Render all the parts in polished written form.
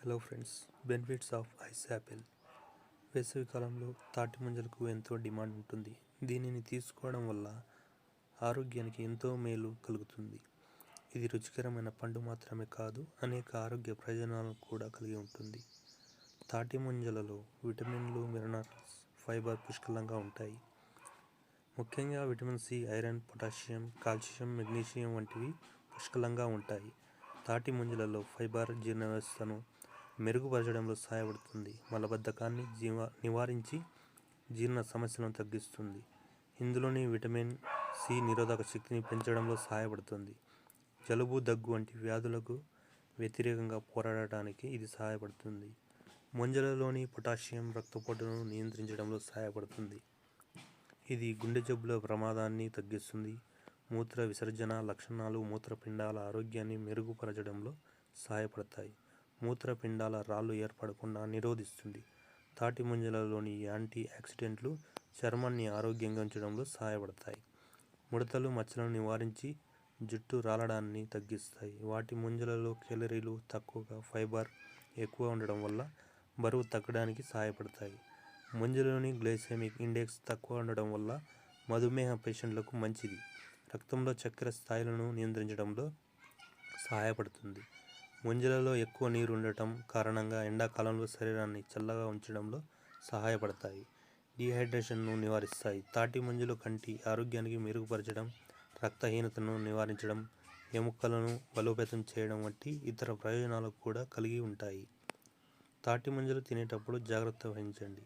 Hello friends, benefits of ice Apple. వేసవి కాలంలో తాటి ముంజలకు ఎంతో డిమాండ్ ఉంటుంది. దీనిని తీసుకోవడం వల్ల ఆరోగ్యానికి ఎంతో మేలు కలుగుతుంది. ఇది రుచికరమైన పండు మాత్రమే కాదు, అనేక ఆరోగ్య ప్రయోజనాలను కూడా కలిగి ఉంటుంది. తాటి ముంజలలో విటమిన్లు, మినరల్స్, ఫైబర్ పుష్కలంగా ఉంటాయి. ముఖ్యంగా vitamin C, iron, potassium, calcium, magnesium వంటివి పుష్కలంగా ఉంటాయి. తాటి ముంజలలో ఫైబర్ జీర్ణ వ్యవస్థను మెరుగుపరచడంలో సహాయపడుతుంది. మలబద్ధకాన్ని నివారించి జీర్ణ సమస్యలను తగ్గిస్తుంది. ఇందులోని విటమిన్ సి నిరోధక శక్తిని పెంచడంలో సహాయపడుతుంది. జలుబు, దగ్గు వంటి వ్యాధులకు వ్యతిరేకంగా పోరాడటానికి ఇది సహాయపడుతుంది. ముంజలలోని పొటాషియం రక్తపోటును నియంత్రించడంలో సహాయపడుతుంది. ఇది గుండె జబ్బుల ప్రమాదాన్ని తగ్గిస్తుంది. మూత్ర విసర్జన లక్షణాలు మూత్రపిండాల ఆరోగ్యాన్ని మెరుగుపరచడంలో సహాయపడతాయి. మూత్రపిండాల రాళ్ళు ఏర్పడకుండా నిరోధిస్తుంది. తాటి ముంజలలోని యాంటీ ఆక్సిడెంట్లు చర్మాన్ని ఆరోగ్యంగా ఉంచడంలో సహాయపడతాయి. ముడతలు, మచ్చలను నివారించి జుట్టు రాలడాన్ని తగ్గిస్తాయి. వాటి ముంజలలో కేలరీలు తక్కువగా, ఫైబర్ ఎక్కువ ఉండడం వల్ల బరువు తగ్గడానికి సహాయపడతాయి. ముంజలలోని గ్లైసెమిక్ ఇండెక్స్ తక్కువ ఉండడం వల్ల మధుమేహ పేషెంట్లకు మంచిది. రక్తంలో చక్కెర స్థాయిలను నియంత్రించడంలో సహాయపడుతుంది. ముంజలలో ఎక్కువ నీరు ఉండటం కారణంగా ఎండాకాలంలో శరీరాన్ని చల్లగా ఉంచడంలో సహాయపడతాయి. డీహైడ్రేషన్ను నివారిస్తాయి. తాటి ముంజలు కంటి ఆరోగ్యానికి మెరుగుపరచడం, రక్తహీనతను నివారించడం, ఎముకలను బలోపేతం చేయడం వంటి ఇతర ప్రయోజనాలు కూడా కలిగి ఉంటాయి. తాటి ముంజలు తినేటప్పుడు జాగ్రత్త వహించండి.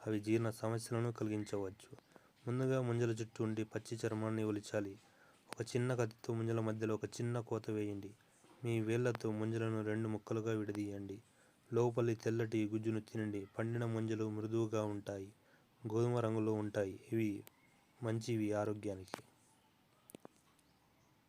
అవి జీర్ణ సమస్యలను కలిగించవచ్చు. ముందుగా ముంజల చుట్టూ ఉండి పచ్చి చర్మాన్ని ఒలిచాలి. ఒక చిన్న కత్తితో ముంజల మధ్యలో ఒక చిన్న కోత వేయండి. మీ వేళ్లతో ముంజలను 2 ముక్కలుగా విడదీయండి. లోపలి తెల్లటి గుజ్జును తినండి. పండిన ముంజలు మృదువుగా ఉంటాయి, గోధుమ రంగులో ఉంటాయి. ఇవి మంచివి ఆరోగ్యానికి.